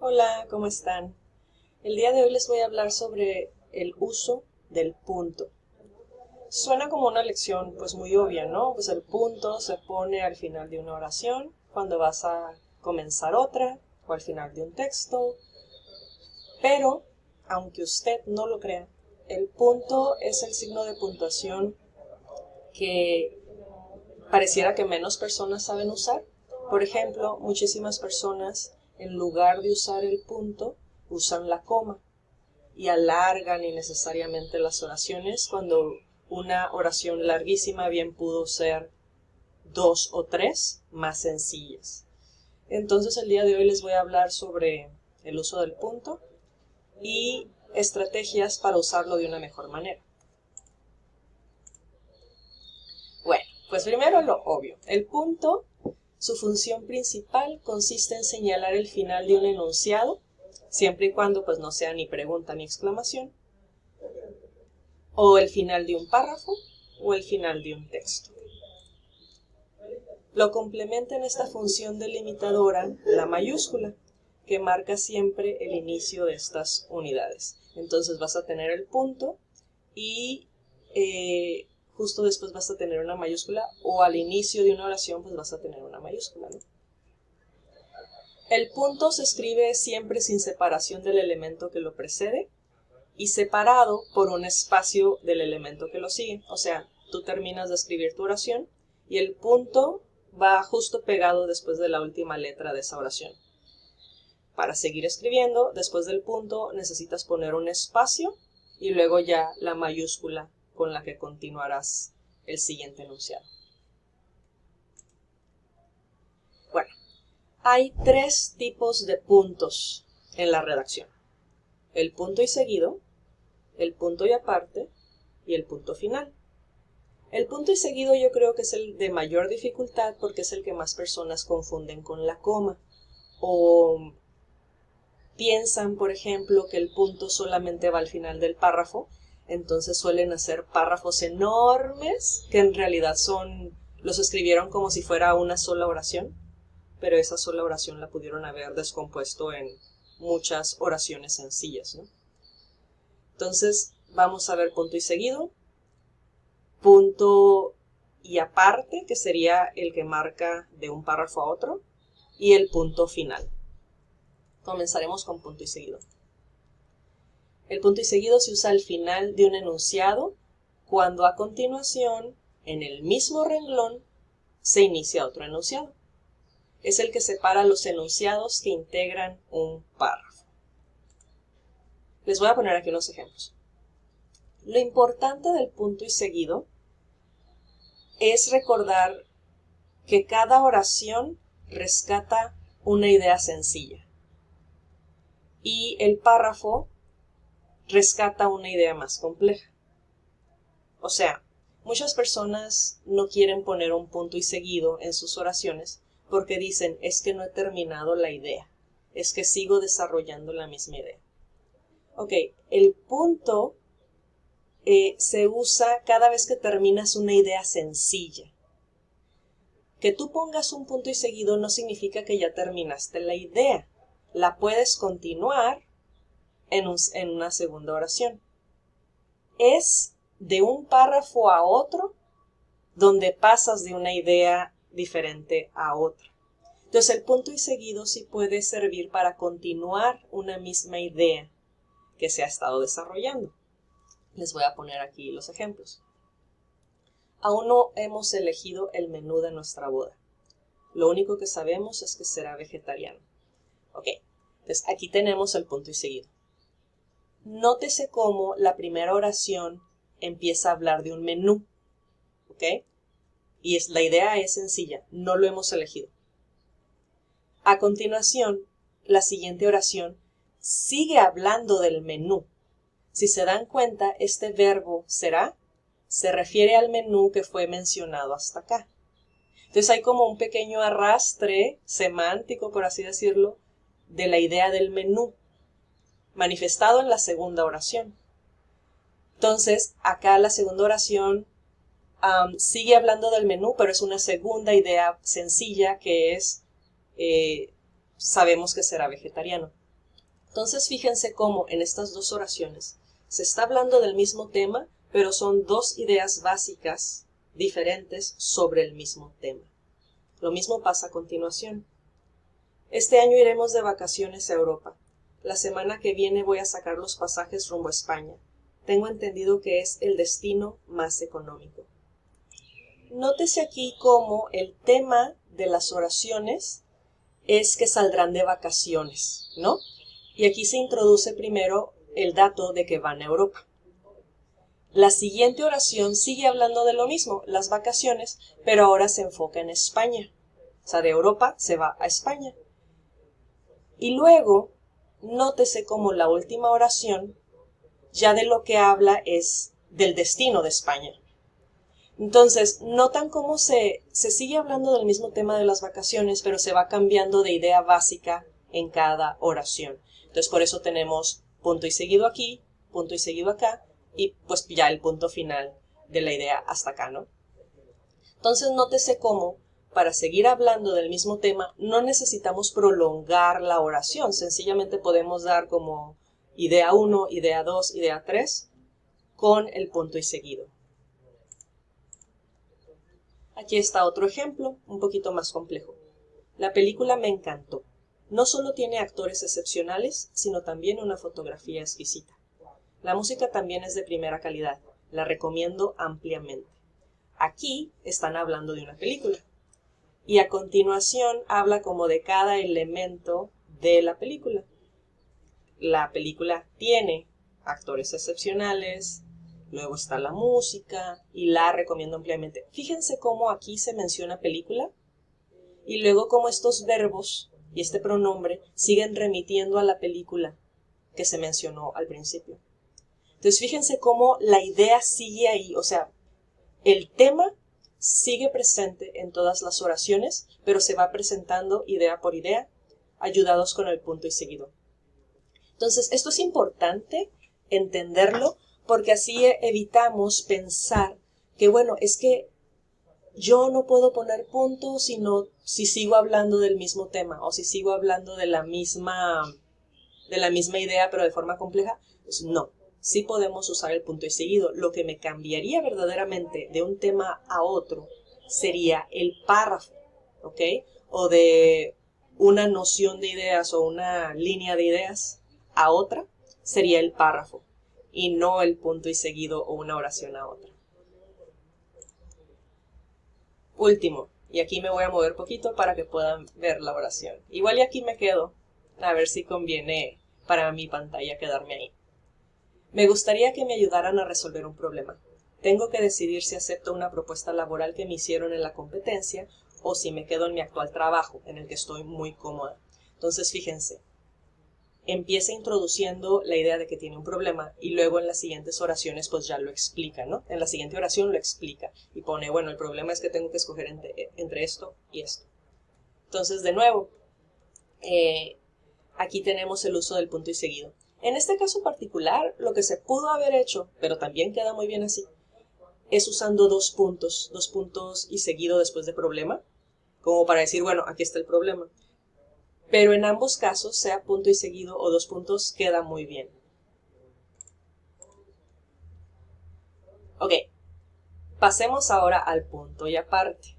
Hola, ¿cómo están? El día de hoy les voy a hablar sobre el uso del punto. Suena como una lección pues muy obvia, ¿no? Pues el punto se pone al final de una oración, cuando vas a comenzar otra, o al final de un texto. Pero, aunque usted no lo crea, el punto es el signo de puntuación que pareciera que menos personas saben usar. Por ejemplo, muchísimas personas, en lugar de usar el punto, usan la coma y alargan innecesariamente las oraciones cuando una oración larguísima bien pudo ser dos o tres más sencillas. Entonces el día de hoy les voy a hablar sobre el uso del punto y estrategias para usarlo de una mejor manera. Bueno, pues primero lo obvio. El punto, su función principal consiste en señalar el final de un enunciado, siempre y cuando pues no sea ni pregunta ni exclamación, o el final de un párrafo, o el final de un texto. Lo complementa en esta función delimitadora la mayúscula, que marca siempre el inicio de estas unidades. Entonces vas a tener el punto y justo después vas a tener una mayúscula, o al inicio de una oración pues vas a tener una mayúscula, ¿no? El punto se escribe siempre sin separación del elemento que lo precede y separado por un espacio del elemento que lo sigue. O sea, tú terminas de escribir tu oración y el punto va justo pegado después de la última letra de esa oración. Para seguir escribiendo, después del punto necesitas poner un espacio y luego ya la mayúscula con la que continuarás el siguiente enunciado. Bueno, hay tres tipos de puntos en la redacción: el punto y seguido, el punto y aparte y el punto final. El punto y seguido yo creo que es el de mayor dificultad porque es el que más personas confunden con la coma, o piensan, por ejemplo, que el punto solamente va al final del párrafo, entonces suelen hacer párrafos enormes que en realidad los escribieron como si fuera una sola oración, pero esa sola oración la pudieron haber descompuesto en muchas oraciones sencillas, ¿no? Entonces vamos a ver punto y seguido, punto y aparte, que sería el que marca de un párrafo a otro, y el punto final. Comenzaremos con punto y seguido. El punto y seguido se usa al final de un enunciado cuando a continuación, en el mismo renglón, se inicia otro enunciado. Es el que separa los enunciados que integran un párrafo. Les voy a poner aquí unos ejemplos. Lo importante del punto y seguido es recordar que cada oración rescata una idea sencilla y el párrafo rescata una idea más compleja. O sea, muchas personas no quieren poner un punto y seguido en sus oraciones porque dicen, es que no he terminado la idea, es que sigo desarrollando la misma idea. Ok, el punto se usa cada vez que terminas una idea sencilla. Que tú pongas un punto y seguido no significa que ya terminaste la idea. La puedes continuar en una segunda oración. Es de un párrafo a otro donde pasas de una idea diferente a otra. Entonces el punto y seguido sí puede servir para continuar una misma idea que se ha estado desarrollando. Les voy a poner aquí los ejemplos. Aún no hemos elegido el menú de nuestra boda. Lo único que sabemos es que será vegetariano. Ok, entonces aquí tenemos el punto y seguido. Nótese cómo la primera oración empieza a hablar de un menú. ¿Ok? Y la idea es sencilla, no lo hemos elegido. A continuación, la siguiente oración sigue hablando del menú. Si se dan cuenta, este verbo será se refiere al menú que fue mencionado hasta acá. Entonces hay como un pequeño arrastre semántico, por así decirlo, de la idea del menú, manifestado en la segunda oración. Entonces, acá la segunda oración sigue hablando del menú, pero es una segunda idea sencilla que es, sabemos que será vegetariano. Entonces fíjense cómo en estas dos oraciones se está hablando del mismo tema, pero son dos ideas básicas diferentes sobre el mismo tema. Lo mismo pasa a continuación. Este año iremos de vacaciones a Europa. La semana que viene voy a sacar los pasajes rumbo a España. Tengo entendido que es el destino más económico. Nótese aquí cómo el tema de las oraciones es que saldrán de vacaciones, ¿no? Y aquí se introduce primero el dato de que van a Europa. La siguiente oración sigue hablando de lo mismo, las vacaciones, pero ahora se enfoca en España. O sea, de Europa se va a España. Y luego, nótese cómo la última oración ya de lo que habla es del destino de España. Entonces, notan cómo se sigue hablando del mismo tema de las vacaciones, pero se va cambiando de idea básica en cada oración. Entonces, por eso tenemos punto y seguido aquí, punto y seguido acá, y pues ya el punto final de la idea hasta acá, ¿no? Entonces, nótese cómo, para seguir hablando del mismo tema, no necesitamos prolongar la oración. Sencillamente podemos dar como idea 1, idea 2, idea 3, con el punto y seguido. Aquí está otro ejemplo, un poquito más complejo. La película me encantó. No solo tiene actores excepcionales, sino también una fotografía exquisita. La música también es de primera calidad. La recomiendo ampliamente. Aquí están hablando de una película. Y a continuación habla como de cada elemento de la película. La película tiene actores excepcionales, luego está la música y la recomiendo ampliamente. Fíjense cómo aquí se menciona película y luego cómo estos verbos y este pronombre siguen remitiendo a la película que se mencionó al principio. Entonces fíjense cómo la idea sigue ahí, o sea, el tema sigue presente en todas las oraciones, pero se va presentando idea por idea, ayudados con el punto y seguido. Entonces, esto es importante entenderlo, porque así evitamos pensar que, bueno, es que yo no puedo poner punto si sigo hablando del mismo tema o si sigo hablando de la misma idea pero de forma compleja. Pues no, sí podemos usar el punto y seguido. Lo que me cambiaría verdaderamente de un tema a otro sería el párrafo, ¿ok? O de una noción de ideas o una línea de ideas a otra sería el párrafo y no el punto y seguido o una oración a otra. Último, y aquí me voy a mover poquito para que puedan ver la oración. Igual y aquí me quedo, a ver si conviene para mi pantalla quedarme ahí. Me gustaría que me ayudaran a resolver un problema. Tengo que decidir si acepto una propuesta laboral que me hicieron en la competencia o si me quedo en mi actual trabajo, en el que estoy muy cómoda. Entonces, fíjense, empieza introduciendo la idea de que tiene un problema y luego en las siguientes oraciones pues ya lo explica, ¿no? En la siguiente oración lo explica y pone, bueno, el problema es que tengo que escoger entre esto y esto. Entonces, de nuevo, aquí tenemos el uso del punto y seguido. En este caso particular, lo que se pudo haber hecho, pero también queda muy bien así, es usando dos puntos y seguido después de problema, como para decir, bueno, aquí está el problema. Pero en ambos casos, sea punto y seguido o dos puntos, queda muy bien. Ok, pasemos ahora al punto y aparte.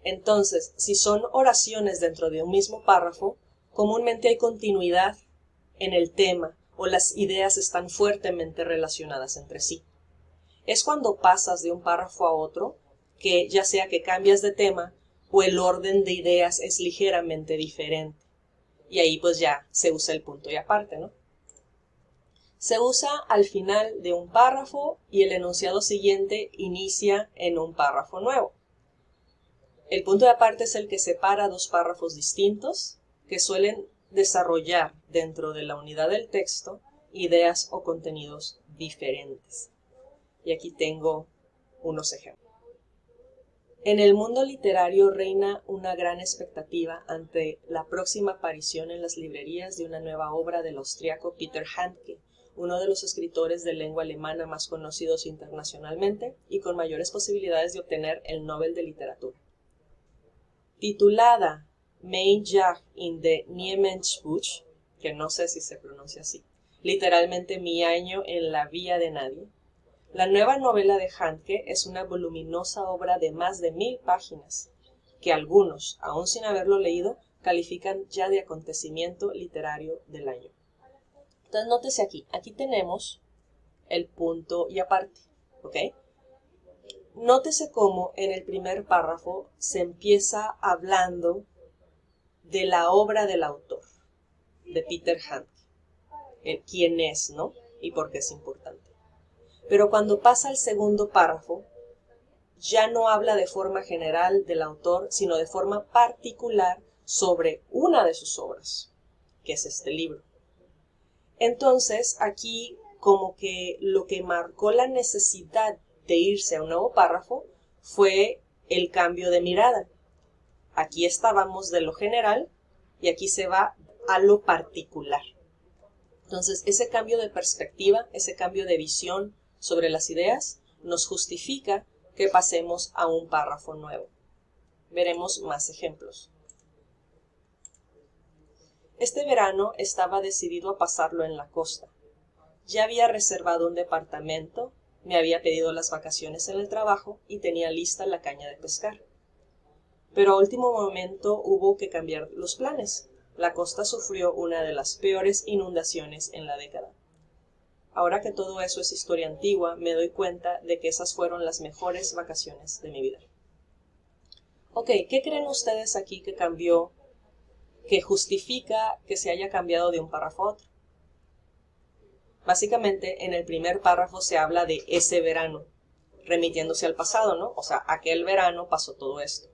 Entonces, si son oraciones dentro de un mismo párrafo, comúnmente hay continuidad en el tema o las ideas están fuertemente relacionadas entre sí. Es cuando pasas de un párrafo a otro, que ya sea que cambias de tema o el orden de ideas es ligeramente diferente. Y ahí pues ya se usa el punto y aparte, ¿no? Se usa al final de un párrafo y el enunciado siguiente inicia en un párrafo nuevo. El punto y aparte es el que separa dos párrafos distintos que suelen desarrollar dentro de la unidad del texto ideas o contenidos diferentes. Y aquí tengo unos ejemplos. En el mundo literario reina una gran expectativa ante la próxima aparición en las librerías de una nueva obra del austriaco Peter Handke, uno de los escritores de lengua alemana más conocidos internacionalmente y con mayores posibilidades de obtener el Nobel de Literatura. Titulada Mein Jahr in the Niemenschbusch, que no sé si se pronuncia así. Literalmente mi año en la vía de nadie. La nueva novela de Handke es una voluminosa obra de más de 1000 páginas, que algunos, aún sin haberlo leído, califican ya de acontecimiento literario del año. Entonces, nótese aquí tenemos el punto y aparte, ¿ok? Nótese cómo en el primer párrafo se empieza hablando de la obra del autor, de Peter Handke, quién es, ¿no? Y por qué es importante. Pero cuando pasa al segundo párrafo, ya no habla de forma general del autor, sino de forma particular sobre una de sus obras, que es este libro. Entonces, aquí como que lo que marcó la necesidad de irse a un nuevo párrafo fue el cambio de mirada. Aquí estábamos de lo general y aquí se va a lo particular. Entonces, ese cambio de perspectiva, ese cambio de visión sobre las ideas, nos justifica que pasemos a un párrafo nuevo. Veremos más ejemplos. Este verano estaba decidido a pasarlo en la costa. Ya había reservado un departamento, me había pedido las vacaciones en el trabajo y tenía lista la caña de pescar. Pero a último momento hubo que cambiar los planes. La costa sufrió una de las peores inundaciones en la década. Ahora que todo eso es historia antigua, me doy cuenta de que esas fueron las mejores vacaciones de mi vida. Ok, ¿qué creen ustedes aquí que cambió, que justifica que se haya cambiado de un párrafo a otro? Básicamente, en el primer párrafo se habla de ese verano, remitiéndose al pasado, ¿no? O sea, aquel verano pasó todo esto.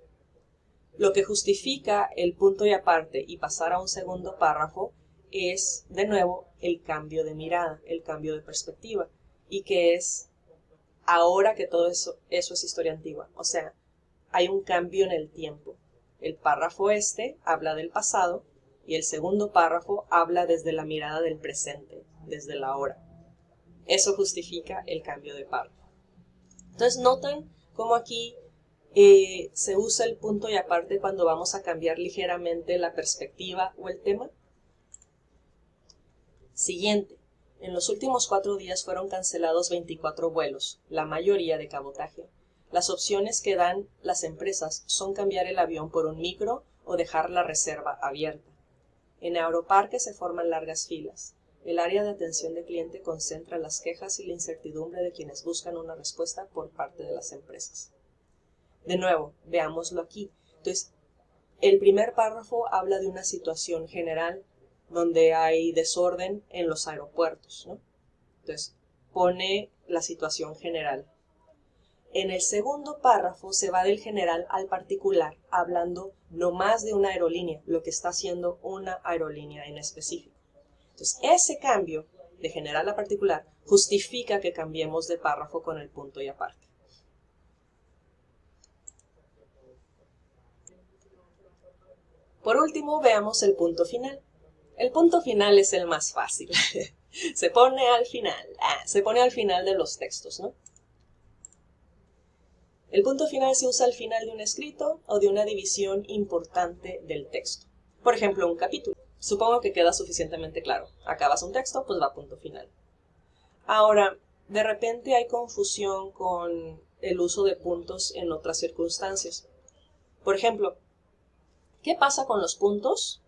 Lo que justifica el punto y aparte y pasar a un segundo párrafo es, de nuevo, el cambio de mirada, el cambio de perspectiva, y que es ahora que todo eso es historia antigua. O sea, hay un cambio en el tiempo. El párrafo este habla del pasado y el segundo párrafo habla desde la mirada del presente, desde la ahora. Eso justifica el cambio de párrafo. Entonces, ¿notan cómo aquí se usa el punto y aparte cuando vamos a cambiar ligeramente la perspectiva o el tema? Siguiente. En los últimos 4 días fueron cancelados 24 vuelos, la mayoría de cabotaje. Las opciones que dan las empresas son cambiar el avión por un micro o dejar la reserva abierta. En Aeroparque se forman largas filas. El área de atención de cliente concentra las quejas y la incertidumbre de quienes buscan una respuesta por parte de las empresas. De nuevo, veámoslo aquí. Entonces, el primer párrafo habla de una situación general donde hay desorden en los aeropuertos, ¿no? Entonces, pone la situación general. En el segundo párrafo se va del general al particular, hablando no más de una aerolínea, lo que está haciendo una aerolínea en específico. Entonces, ese cambio de general a particular justifica que cambiemos de párrafo con el punto y aparte. Por último, veamos el punto final. El punto final es el más fácil. Se pone al final de los textos, ¿no? El punto final se usa al final de un escrito o de una división importante del texto. Por ejemplo, un capítulo. Supongo que queda suficientemente claro. Acabas un texto, pues va a punto final. Ahora, de repente hay confusión con el uso de puntos en otras circunstancias. Por ejemplo, ¿qué pasa con los puntos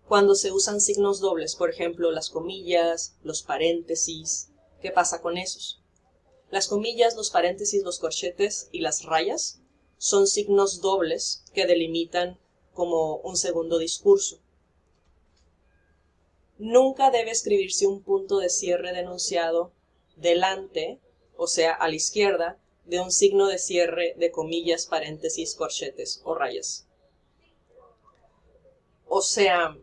cuando se usan signos dobles? Por ejemplo, las comillas, los paréntesis. ¿Qué pasa con esos? Las comillas, los paréntesis, los corchetes y las rayas son signos dobles que delimitan como un segundo discurso. Nunca debe escribirse un punto de cierre denunciado delante, o sea, a la izquierda, de un signo de cierre de comillas, paréntesis, corchetes o rayas. O sea,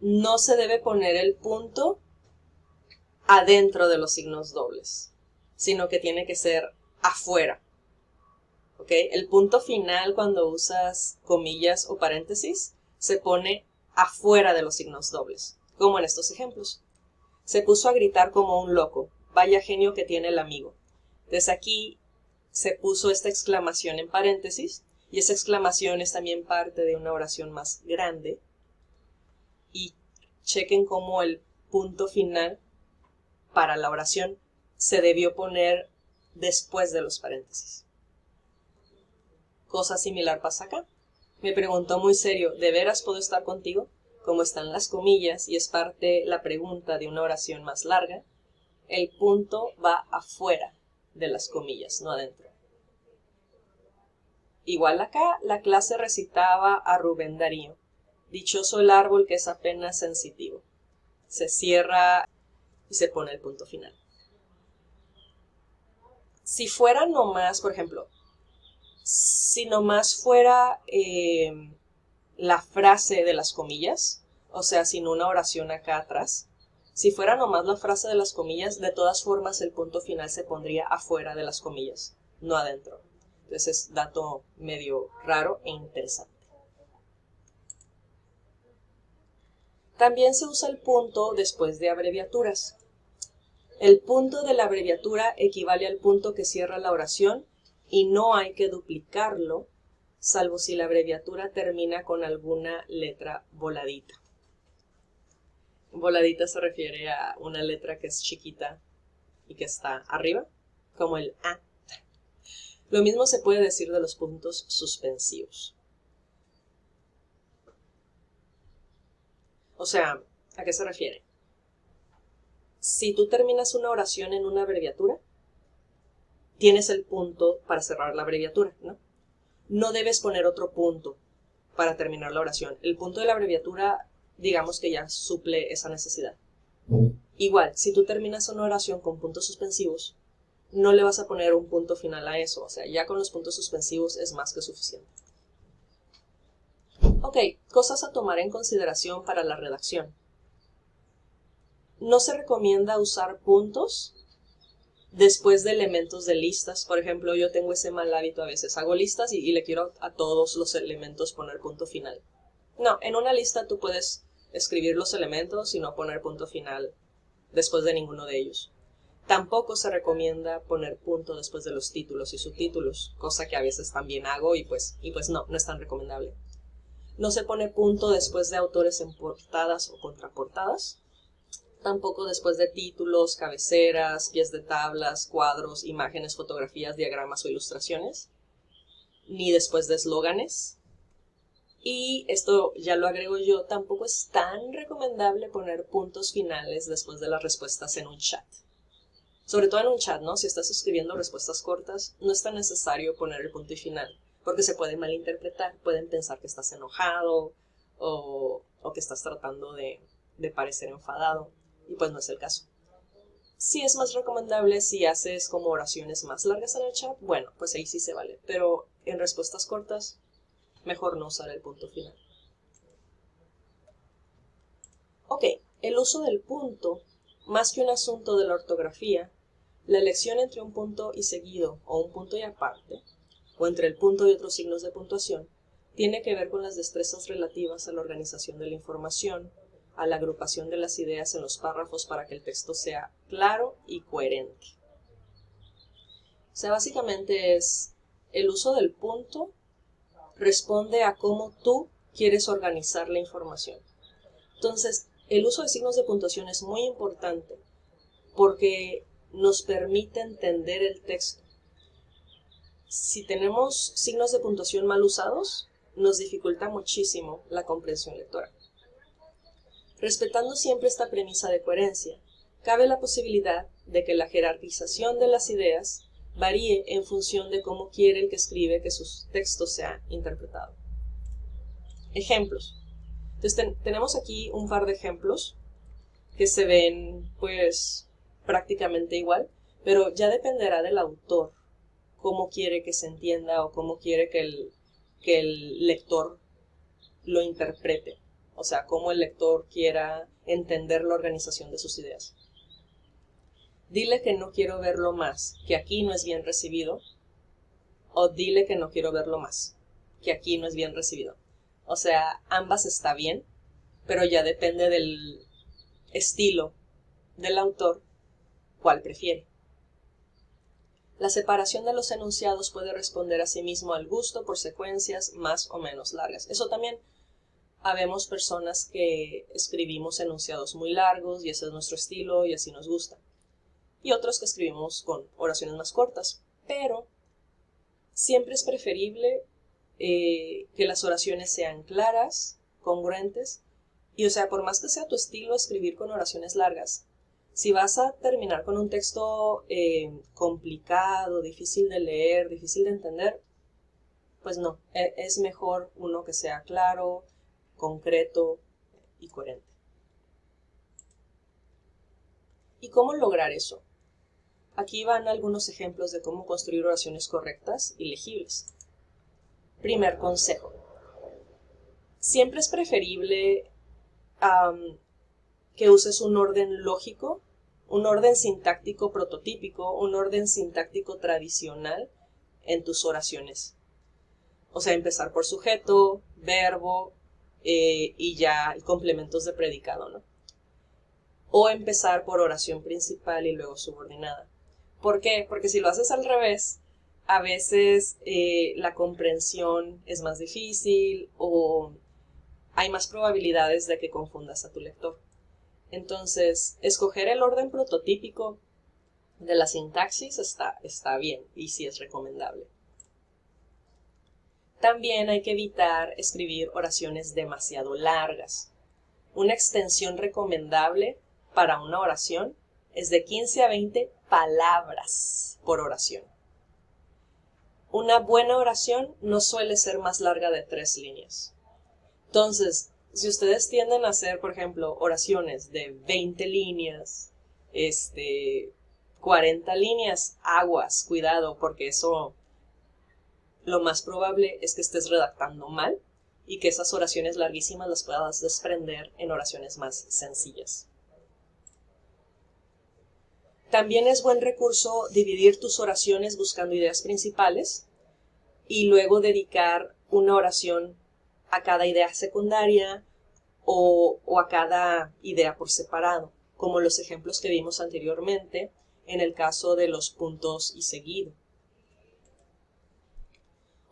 no se debe poner el punto adentro de los signos dobles, sino que tiene que ser afuera. ¿Ok? El punto final, cuando usas comillas o paréntesis, se pone afuera de los signos dobles, como en estos ejemplos. Se puso a gritar como un loco. Vaya genio que tiene el amigo. Entonces aquí se puso esta exclamación en paréntesis, y esa exclamación es también parte de una oración más grande, y chequen cómo el punto final para la oración se debió poner después de los paréntesis. Cosa similar pasa acá. Me preguntó muy serio, ¿de veras puedo estar contigo? Como están las comillas y es parte la pregunta de una oración más larga, el punto va afuera de las comillas, no adentro. Igual acá, la clase recitaba a Rubén Darío. Dichoso el árbol que es apenas sensitivo. Se cierra y se pone el punto final. Si fuera nomás, por ejemplo, si nomás fuera la frase de las comillas, o sea, sin una oración acá atrás, si fuera nomás la frase de las comillas, de todas formas el punto final se pondría afuera de las comillas, no adentro. Entonces es dato medio raro e interesante. También se usa el punto después de abreviaturas. El punto de la abreviatura equivale al punto que cierra la oración y no hay que duplicarlo, salvo si la abreviatura termina con alguna letra voladita. Voladita se refiere a una letra que es chiquita y que está arriba, como el A. Lo mismo se puede decir de los puntos suspensivos. O sea, ¿a qué se refiere? Si tú terminas una oración en una abreviatura, tienes el punto para cerrar la abreviatura, ¿no? No debes poner otro punto para terminar la oración. El punto de la abreviatura, digamos que ya suple esa necesidad. Igual, si tú terminas una oración con puntos suspensivos, no le vas a poner un punto final a eso. O sea, ya con los puntos suspensivos es más que suficiente. Ok, cosas a tomar en consideración para la redacción. No se recomienda usar puntos después de elementos de listas. Por ejemplo, yo tengo ese mal hábito a veces. Hago listas y le quiero a todos los elementos poner punto final. No, en una lista tú puedes escribir los elementos y no poner punto final después de ninguno de ellos. Tampoco se recomienda poner punto después de los títulos y subtítulos, cosa que a veces también hago y pues no es tan recomendable. No se pone punto después de autores en portadas o contraportadas. Tampoco después de títulos, cabeceras, pies de tablas, cuadros, imágenes, fotografías, diagramas o ilustraciones. Ni después de eslóganes. Y esto ya lo agrego yo, tampoco es tan recomendable poner puntos finales después de las respuestas en un chat. Sobre todo en un chat, ¿no? Si estás escribiendo respuestas cortas, no es tan necesario poner el punto y final, porque se puede malinterpretar. Pueden pensar que estás enojado o que estás tratando de parecer enfadado. Y pues no es el caso. Sí es más recomendable si haces como oraciones más largas en el chat, bueno, pues ahí sí se vale. Pero en respuestas cortas, mejor no usar el punto final. Ok, el uso del punto, más que un asunto de la ortografía, la elección entre un punto y seguido o un punto y aparte, o entre el punto y otros signos de puntuación, tiene que ver con las destrezas relativas a la organización de la información, a la agrupación de las ideas en los párrafos para que el texto sea claro y coherente. O sea, básicamente es el uso del punto responde a cómo tú quieres organizar la información. Entonces, el uso de signos de puntuación es muy importante porque nos permite entender el texto. Si tenemos signos de puntuación mal usados, nos dificulta muchísimo la comprensión lectora. Respetando siempre esta premisa de coherencia, cabe la posibilidad de que la jerarquización de las ideas varíe en función de cómo quiere el que escribe que su texto sea interpretado. Ejemplos. Entonces tenemos aquí un par de ejemplos que se ven pues prácticamente igual, pero ya dependerá del autor cómo quiere que se entienda o cómo quiere que el lector lo interprete. O sea, cómo el lector quiera entender la organización de sus ideas. Dile que no quiero verlo más, que aquí no es bien recibido, o dile que no quiero verlo más, que aquí no es bien recibido. O sea, ambas está bien, pero ya depende del estilo del autor, cuál prefiere. La separación de los enunciados puede responder a sí mismo al gusto por secuencias más o menos largas. Eso también Habemos personas que escribimos enunciados muy largos y ese es nuestro estilo y así nos gusta. Y otros que escribimos con oraciones más cortas. Pero siempre es preferible que las oraciones sean claras, congruentes. Y o sea, por más que sea tu estilo escribir con oraciones largas, si vas a terminar con un texto complicado, difícil de leer, difícil de entender, pues no, es mejor uno que sea claro, concreto y coherente. ¿Y cómo lograr eso? Aquí van algunos ejemplos de cómo construir oraciones correctas y legibles. Primer consejo. Siempre es preferible que uses un orden lógico, un orden sintáctico prototípico, un orden sintáctico tradicional en tus oraciones. O sea, empezar por sujeto, verbo y ya complementos de predicado, ¿no? O empezar por oración principal y luego subordinada. ¿Por qué? Porque si lo haces al revés, a veces la comprensión es más difícil o hay más probabilidades de que confundas a tu lector. Entonces, escoger el orden prototípico de la sintaxis está bien y sí es recomendable. También hay que evitar escribir oraciones demasiado largas. Una extensión recomendable para una oración es de 15 a 20 palabras por oración. Una buena oración no suele ser más larga de 3 líneas. Entonces, si ustedes tienden a hacer, por ejemplo, oraciones de 20 líneas, 40 líneas, aguas, cuidado, porque eso lo más probable es que estés redactando mal y que esas oraciones larguísimas las puedas desprender en oraciones más sencillas. También es buen recurso dividir tus oraciones buscando ideas principales y luego dedicar una oración a cada idea secundaria o a cada idea por separado, como los ejemplos que vimos anteriormente en el caso de los puntos y seguido.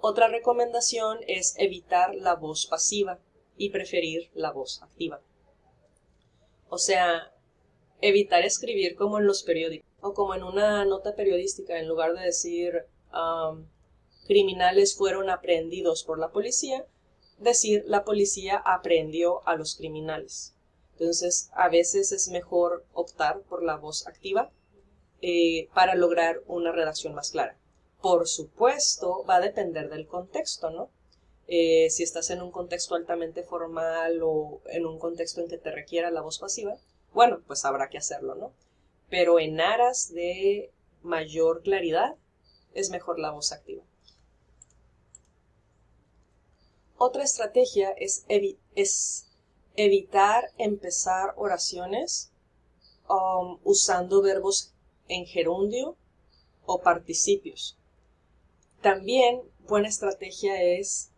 Otra recomendación es evitar la voz pasiva y preferir la voz activa. O sea, evitar escribir como en los periódicos o como en una nota periodística, en lugar de decir criminales fueron aprehendidos por la policía, decir la policía aprehendió a los criminales. Entonces, a veces es mejor optar por la voz activa para lograr una redacción más clara. Por supuesto, va a depender del contexto, ¿no? Si estás en un contexto altamente formal o en un contexto en que te requiera la voz pasiva, bueno, pues habrá que hacerlo, ¿no? Pero en aras de mayor claridad, es mejor la voz activa. Otra estrategia es evitar empezar oraciones usando verbos en gerundio o participios. También buena estrategia es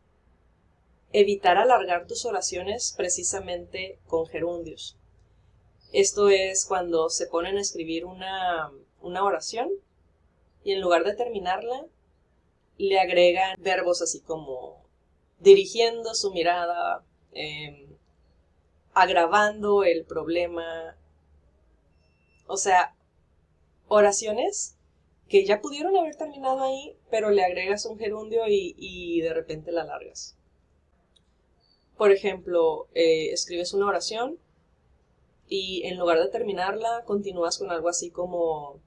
evitar alargar tus oraciones precisamente con gerundios. Esto es cuando se ponen a escribir una oración y en lugar de terminarla, le agregan verbos así como dirigiendo su mirada, agravando el problema. O sea, oraciones que ya pudieron haber terminado ahí, pero le agregas un gerundio y de repente la alargas. Por ejemplo, escribes una oración y en lugar de terminarla, continúas con algo así como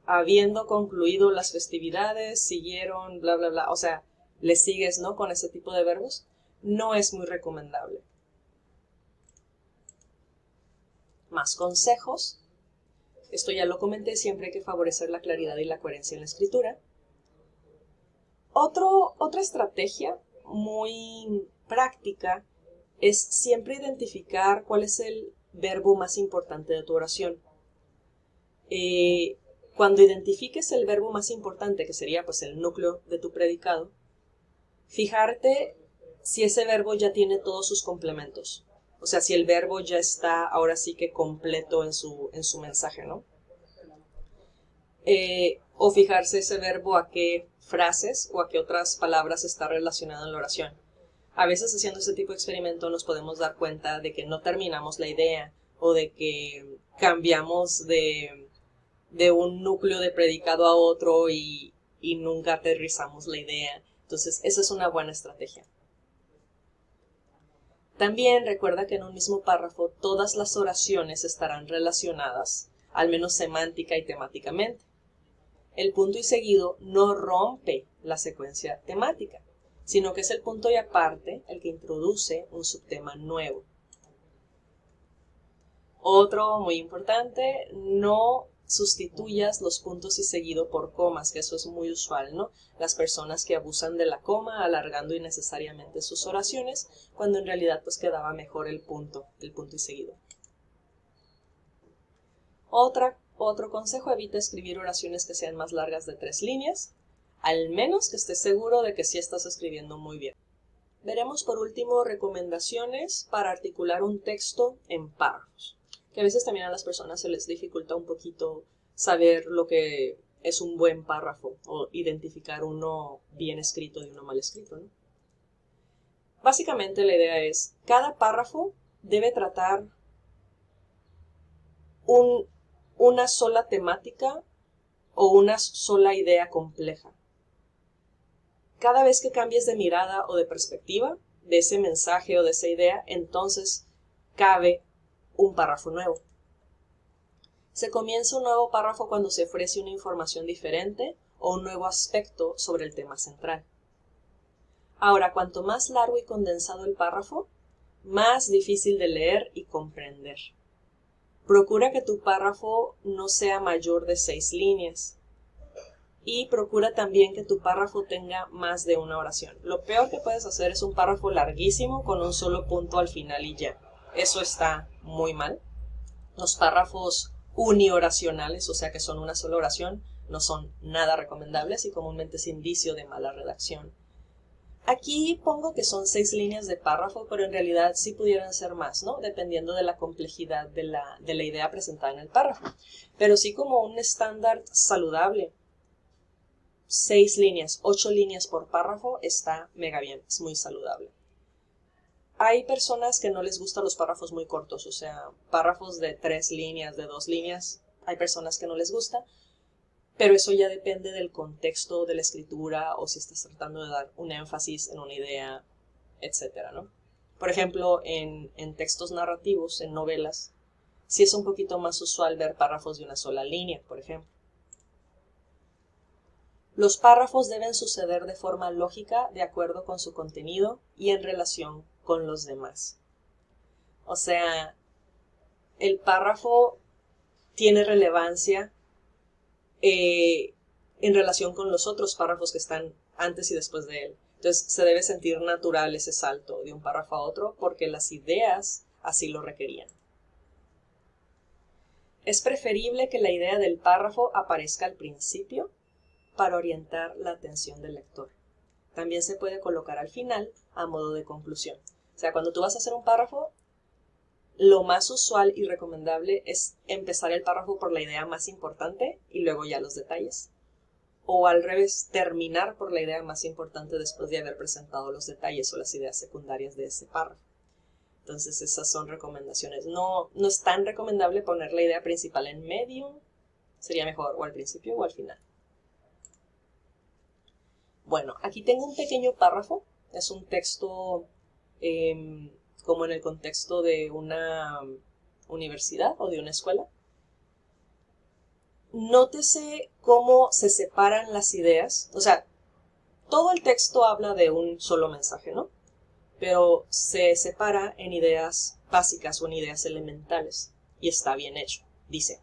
habiendo concluido las festividades, siguieron, bla, bla, bla. O sea, le sigues, ¿no? Con ese tipo de verbos. No es muy recomendable. Más consejos. Esto ya lo comenté, siempre hay que favorecer la claridad y la coherencia en la escritura. Otra estrategia muy práctica es siempre identificar cuál es el verbo más importante de tu oración. Cuando identifiques el verbo más importante, que sería pues el núcleo de tu predicado, fijarte si ese verbo ya tiene todos sus complementos. O sea, si el verbo ya está ahora sí que completo en su mensaje, ¿no? O fijarse ese verbo a qué frases o a qué otras palabras está relacionado en la oración. A veces haciendo este tipo de experimento nos podemos dar cuenta de que no terminamos la idea o de que cambiamos de un núcleo de predicado a otro y nunca aterrizamos la idea. Entonces, esa es una buena estrategia. También recuerda que en un mismo párrafo todas las oraciones estarán relacionadas, al menos semántica y temáticamente. El punto y seguido no rompe la secuencia temática, sino que es el punto y aparte el que introduce un subtema nuevo. Otro muy importante, no sustituyas los puntos y seguido por comas, que eso es muy usual, ¿no? Las personas que abusan de la coma, alargando innecesariamente sus oraciones, cuando en realidad pues quedaba mejor el punto y seguido. Otro consejo, evita escribir oraciones que sean más largas de 3 líneas, al menos que estés seguro de que sí estás escribiendo muy bien. Veremos por último recomendaciones para articular un texto en párrafos, que a veces también a las personas se les dificulta un poquito saber lo que es un buen párrafo o identificar uno bien escrito de uno mal escrito, ¿no? Básicamente la idea es, cada párrafo debe tratar una sola temática o una sola idea compleja. Cada vez que cambies de mirada o de perspectiva de ese mensaje o de esa idea, entonces cabe un párrafo nuevo. Se comienza un nuevo párrafo cuando se ofrece una información diferente o un nuevo aspecto sobre el tema central. Ahora, cuanto más largo y condensado el párrafo, más difícil de leer y comprender. Procura que tu párrafo no sea mayor de 6 líneas. Y procura también que tu párrafo tenga más de una oración. Lo peor que puedes hacer es un párrafo larguísimo con un solo punto al final y ya. Eso está muy mal. Los párrafos unioracionales, o sea que son una sola oración, no son nada recomendables y comúnmente es indicio de mala redacción. Aquí pongo que son 6 líneas de párrafo, pero en realidad sí pudieran ser más, ¿no? Dependiendo de la complejidad de la idea presentada en el párrafo. Pero sí como un estándar saludable. 6 líneas, 8 líneas por párrafo está mega bien, es muy saludable. Hay personas que no les gustan los párrafos muy cortos, o sea, párrafos de 3 líneas, de 2 líneas, hay personas que no les gusta, pero eso ya depende del contexto de la escritura o si estás tratando de dar un énfasis en una idea, etcétera, ¿no? Por ejemplo, en textos narrativos, en novelas, sí es un poquito más usual ver párrafos de una sola línea, por ejemplo. Los párrafos deben suceder de forma lógica, de acuerdo con su contenido y en relación con los demás. O sea, el párrafo tiene relevancia en relación con los otros párrafos que están antes y después de él. Entonces se debe sentir natural ese salto de un párrafo a otro porque las ideas así lo requerían. Es preferible que la idea del párrafo aparezca al principio para orientar la atención del lector. También se puede colocar al final a modo de conclusión. O sea, cuando tú vas a hacer un párrafo, lo más usual y recomendable es empezar el párrafo por la idea más importante y luego ya los detalles. O al revés, terminar por la idea más importante después de haber presentado los detalles o las ideas secundarias de ese párrafo. Entonces esas son recomendaciones. No es tan recomendable poner la idea principal en medio, sería mejor o al principio o al final. Bueno, aquí tengo un pequeño párrafo, es un texto como en el contexto de una universidad o de una escuela. Nótese cómo se separan las ideas, o sea, todo el texto habla de un solo mensaje, ¿no? Pero se separa en ideas básicas o en ideas elementales, y está bien hecho. Dice,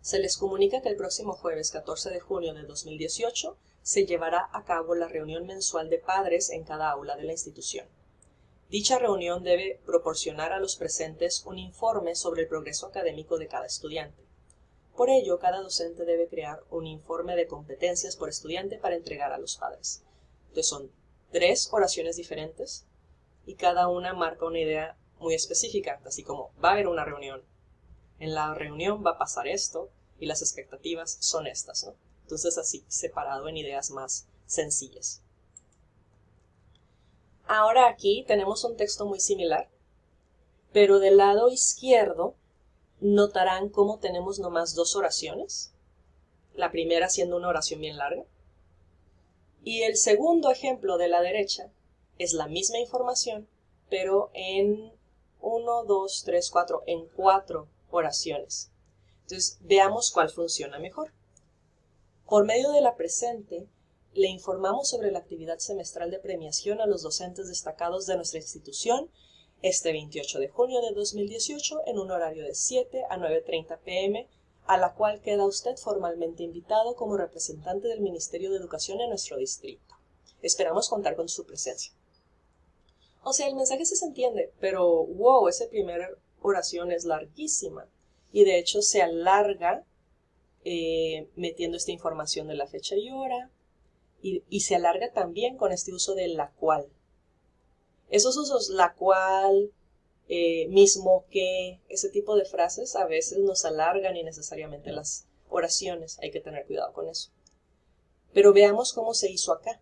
se les comunica que el próximo jueves 14 de junio de 2018 se llevará a cabo la reunión mensual de padres en cada aula de la institución. Dicha reunión debe proporcionar a los presentes un informe sobre el progreso académico de cada estudiante. Por ello, cada docente debe crear un informe de competencias por estudiante para entregar a los padres. Entonces son 3 oraciones diferentes y cada una marca una idea muy específica, así como va a haber una reunión. En la reunión va a pasar esto y las expectativas son estas, ¿no? Entonces así, separado en ideas más sencillas. Ahora aquí tenemos un texto muy similar, pero del lado izquierdo notarán cómo tenemos nomás dos oraciones. La primera siendo una oración bien larga. Y el segundo ejemplo de la derecha es la misma información, pero en 1, 2, 3, 4, en 4 oraciones. Entonces, veamos cuál funciona mejor. Por medio de la presente, le informamos sobre la actividad semestral de premiación a los docentes destacados de nuestra institución este 28 de junio de 2018 en un horario de 7 a 9:30 p.m., a la cual queda usted formalmente invitado como representante del Ministerio de Educación en nuestro distrito. Esperamos contar con su presencia. O sea, el mensaje sí se entiende, pero wow, esa primera oración es larguísima y de hecho se alarga metiendo esta información de la fecha y hora y se alarga también con este uso de la cual. Esos usos, la cual, mismo que, ese tipo de frases a veces nos alargan innecesariamente las oraciones, hay que tener cuidado con eso. Pero veamos cómo se hizo acá.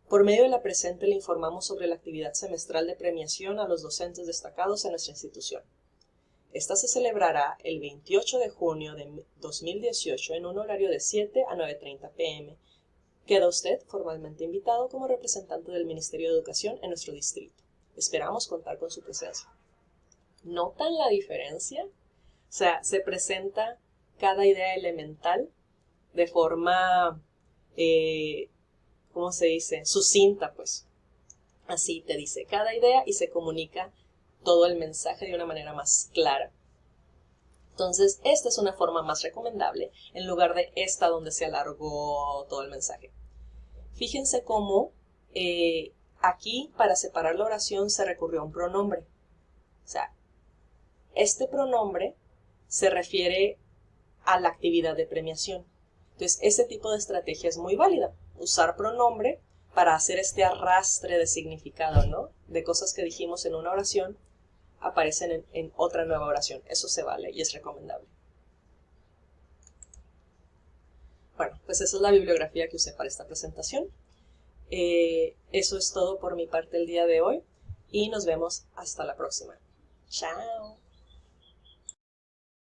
Por medio de la presente le informamos sobre la actividad semestral de premiación a los docentes destacados en nuestra institución. Esta se celebrará el 28 de junio de 2018 en un horario de 7 a 9:30 p.m. Queda usted formalmente invitado como representante del Ministerio de Educación en nuestro distrito. Esperamos contar con su presencia. ¿Notan la diferencia? O sea, se presenta cada idea elemental de forma, ¿cómo se dice? Sucinta, pues. Así te dice cada idea y se comunica todo el mensaje de una manera más clara. Entonces, esta es una forma más recomendable en lugar de esta donde se alargó todo el mensaje. Fíjense cómo aquí para separar la oración se recurrió a un pronombre. O sea, este pronombre se refiere a la actividad de premiación. Entonces, ese tipo de estrategia es muy válida. Usar pronombre para hacer este arrastre de significado, ¿no? De cosas que dijimos en una oración aparecen en otra nueva oración. Eso se vale y es recomendable. Bueno, pues esa es la bibliografía que usé para esta presentación. Eso es todo por mi parte el día de hoy y nos vemos hasta la próxima. ¡Chao!